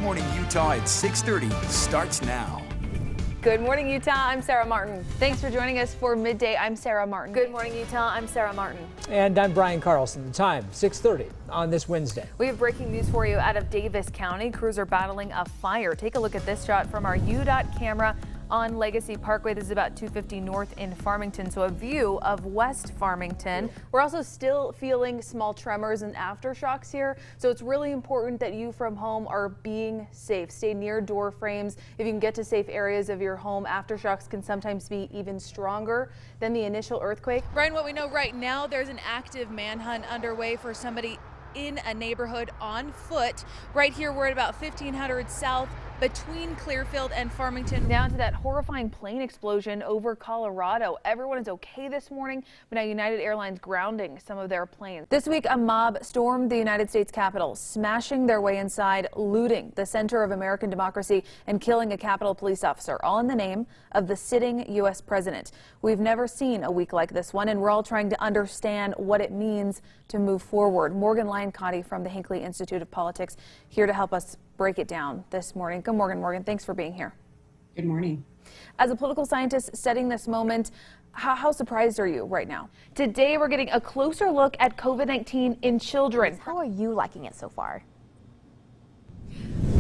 Morning Utah at 6:30 starts now. Good morning, Utah. I'm Sarah Martin. Thanks for joining us for Midday. I'm Sarah Martin. Good morning, Utah. I'm Sarah Martin. And I'm Brian Carlson. The time, 6:30 on this Wednesday. We have breaking news for you out of Davis County. Crews are battling a fire. Take a look at this shot from our UDOT camera on Legacy Parkway. This is about 250 north in Farmington, so a view of West Farmington. We're also still feeling small tremors and aftershocks here, so it's really important that you from home are being safe. Stay near door frames. If you can get to safe areas of your home, aftershocks can sometimes be even stronger than the initial earthquake. Brian, what we know right now, there's an active manhunt underway for somebody in a neighborhood on foot. Right here, we're at about 1500 south between Clearfield and Farmington. Down to that horrifying plane explosion over Colorado. Everyone is okay this morning, but now United Airlines grounding some of their planes. This week, a mob stormed the United States Capitol, smashing their way inside, looting the center of American democracy and killing a Capitol police officer, all in the name of the sitting U.S. president. We've never seen a week like this one, and we're all trying to understand what it means to move forward. Morgan Lyon-Cotti from the Hinckley Institute of Politics here to help us break it down this morning. Good morning, Morgan. Thanks for being here. Good morning. As a political scientist studying this moment, how surprised are you right now? Today, we're getting a closer look at COVID-19 in children. How are you liking it so far?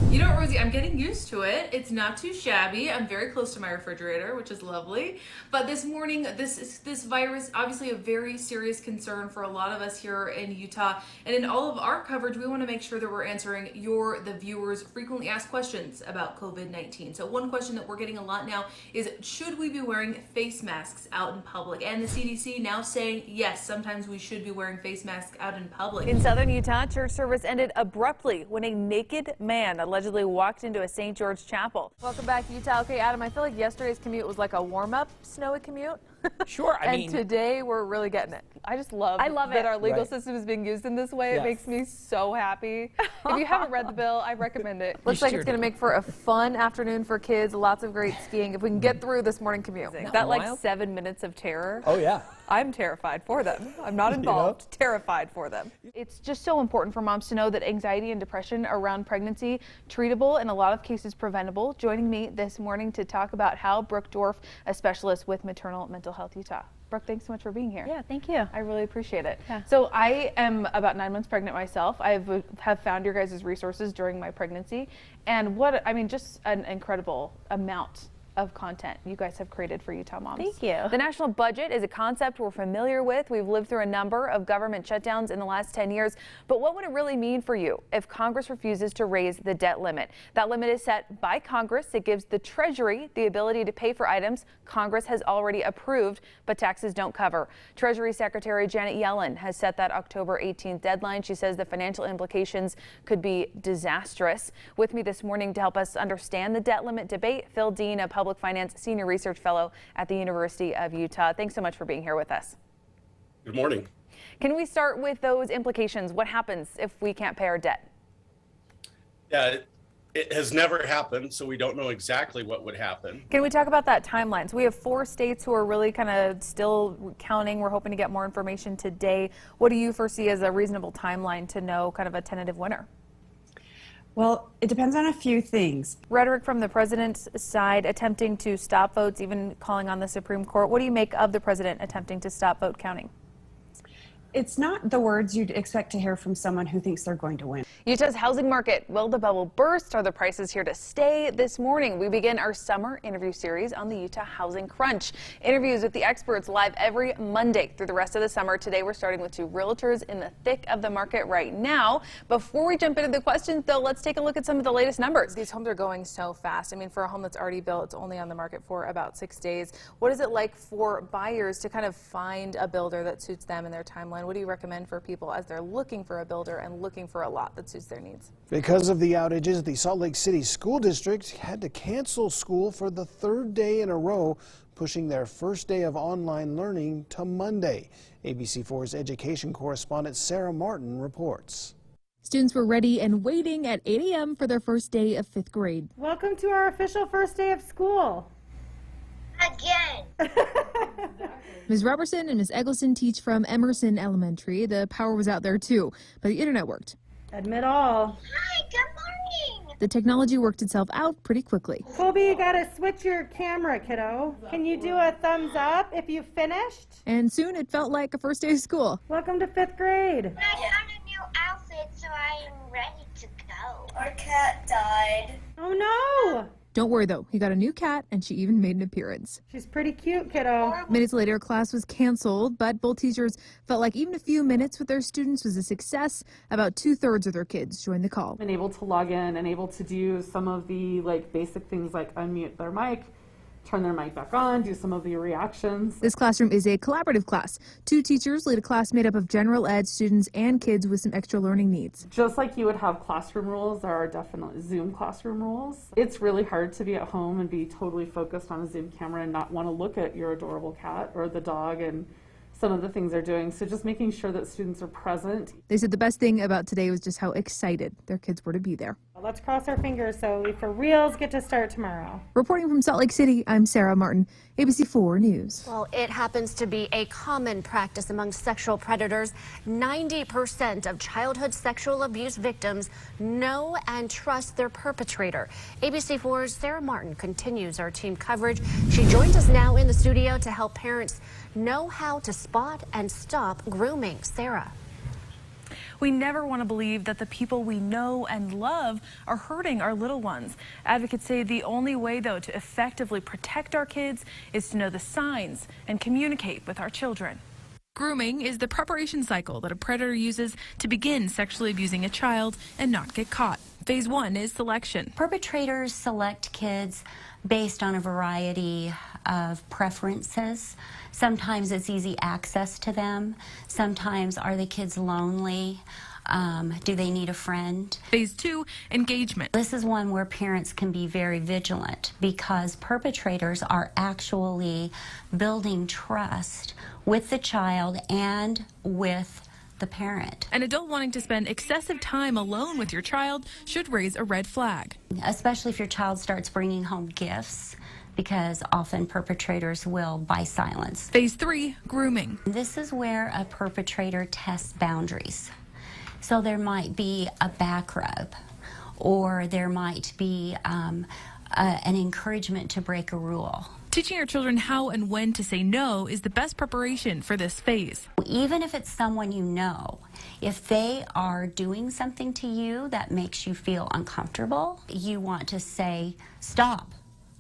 You know what, Rosie, I'm getting used to it. It's not too shabby. I'm very close to my refrigerator, which is lovely. But this morning, this virus, obviously a very serious concern for a lot of us here in Utah. And in all of our coverage, we want to make sure that we're answering the viewers' frequently asked questions about COVID-19. So one question that we're getting a lot now is, should we be wearing face masks out in public? And the CDC now saying, yes, sometimes we should be wearing face masks out in public. In southern Utah, church service ended abruptly when a naked man allegedly walked into a St. George chapel. Welcome back, Utah. Okay, Adam, I feel like yesterday's commute was like a warm-up snowy commute. Sure, I mean, today we're really getting it. I love that our legal system is being used in this way. Yeah. It makes me so happy. If you haven't read the bill, I recommend it. Looks like it's going to make for a fun afternoon for kids. Lots of great skiing if we can get through this morning commute. That like 7 minutes of terror. oh yeah. I'm terrified for them. I'm not involved. Terrified for them. It's just so important for moms to know that anxiety and depression around pregnancy, treatable, in a lot of cases preventable. Joining me this morning to talk about how, Brooke Dorff, a specialist with Maternal Mental Health Utah. Brooke, thanks so much for being here. Yeah, thank you. I really appreciate it. Yeah. So I am about 9 months pregnant myself. I have found your guys' resources during my pregnancy, and just an incredible amount of content you guys have created for Utah moms. Thank you. The national budget is a concept we're familiar with. We've lived through a number of government shutdowns in the last 10 years. But what would it really mean for you if Congress refuses to raise the debt limit? That limit is set by Congress. It gives the Treasury the ability to pay for items Congress has already approved, but taxes don't cover. Treasury Secretary Janet Yellen has set that October 18th deadline. She says the financial implications could be disastrous. With me this morning to help us understand the debt limit debate, Phil Dean, a public finance senior research fellow at the University of Utah. Thanks so much for being here with us. Good morning. Can we start with those implications? What happens if we can't pay our debt? Yeah, it has never happened, so we don't know exactly what would happen. Can we talk about that timeline? So we have 4 states who are really kind of still counting. We're hoping to get more information today. What do you foresee as a reasonable timeline to know kind of a tentative winner? Well, it depends on a few things. Rhetoric from the president's side attempting to stop votes, even calling on the Supreme Court. What do you make of the president attempting to stop vote counting? It's not the words you'd expect to hear from someone who thinks they're going to win. Utah's housing market. Will the bubble burst? Are the prices here to stay? This morning, we begin our summer interview series on the Utah Housing Crunch. Interviews with the experts live every Monday through the rest of the summer. Today, we're starting with 2 realtors in the thick of the market right now. Before we jump into the questions, though, let's take a look at some of the latest numbers. These homes are going so fast. I mean, for a home that's already built, it's only on the market for about 6 days. What is it like for buyers to kind of find a builder that suits them in their timeline? What do you recommend for people as they're looking for a builder and looking for a lot that suits their needs? Because of the outages, the Salt Lake City School District had to cancel school for the 3rd day in a row, pushing their first day of online learning to Monday. ABC4's education correspondent Sarah Martin reports. Students were ready and waiting at 8 a.m. for their first day of 5th grade. Welcome to our official first day of school. Again. Ms. Robertson and Ms. Eggleston teach from Emerson Elementary. The power was out there too, but the internet worked. Admit all. Hi, good morning. The technology worked itself out pretty quickly. Colby, you gotta switch your camera, kiddo. Can you do a thumbs up if you finished? And soon it felt like a first day of school. Welcome to 5th grade. I found a new outfit, so I am ready to go. Our cat died. Oh no! Don't worry though, he got a new cat and she even made an appearance. She's pretty cute, kiddo. Minutes later, class was canceled, but both teachers felt like even a few minutes with their students was a success. About 2/3 of their kids joined the call. Been able to log in and able to do some of the basic things like unmute their mic, turn their mic back on, do some of the reactions. This classroom is a collaborative class. 2 teachers lead a class made up of general ed students and kids with some extra learning needs. Just like you would have classroom rules, there are definitely Zoom classroom rules. It's really hard to be at home and be totally focused on a Zoom camera and not want to look at your adorable cat or the dog and some of the things they're doing. So just making sure that students are present. They said the best thing about today was just how excited their kids were to be there. Let's cross our fingers so we for reals get to start tomorrow. Reporting from Salt Lake City, I'm Sarah Martin, ABC4 News. Well, it happens to be a common practice among sexual predators. 90% of childhood sexual abuse victims know and trust their perpetrator. ABC4's Sarah Martin continues our team coverage. She joins us now in the studio to help parents know how to spot and stop grooming. Sarah. We never want to believe that the people we know and love are hurting our little ones. Advocates say the only way, though, to effectively protect our kids is to know the signs and communicate with our children. Grooming is the preparation cycle that a predator uses to begin sexually abusing a child and not get caught. Phase 1 is selection. Perpetrators select kids based on a variety of preferences. Sometimes it's easy access to them. Sometimes are the kids lonely? Do they need a friend? Phase 2, engagement. This is one where parents can be very vigilant because perpetrators are actually building trust with the child and with the parent. An adult wanting to spend excessive time alone with your child should raise a red flag. Especially if your child starts bringing home gifts, because often perpetrators will buy silence. Phase 3, grooming. This is where a perpetrator tests boundaries. So there might be a back rub, or there might be an encouragement to break a rule. Teaching our children how and when to say no is the best preparation for this phase. Even if it's someone you know, if they are doing something to you that makes you feel uncomfortable, you want to say, stop.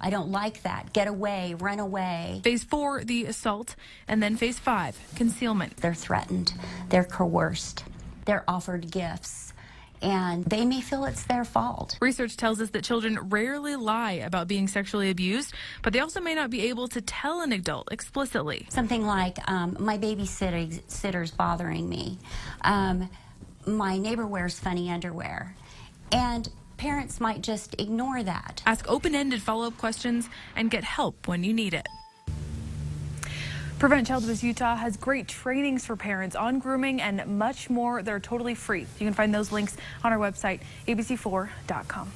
I don't like that. Get away, run away. Phase 4, the assault, and then phase 5, concealment. They're threatened, they're coerced, they're offered gifts, and they may feel it's their fault. Research tells us that children rarely lie about being sexually abused, but they also may not be able to tell an adult explicitly. Something like, my babysitter's bothering me. My neighbor wears funny underwear. And parents might just ignore that. Ask open-ended follow-up questions and get help when you need it. Prevent Child Abuse Utah has great trainings for parents on grooming and much more. They're totally free. You can find those links on our website, abc4.com.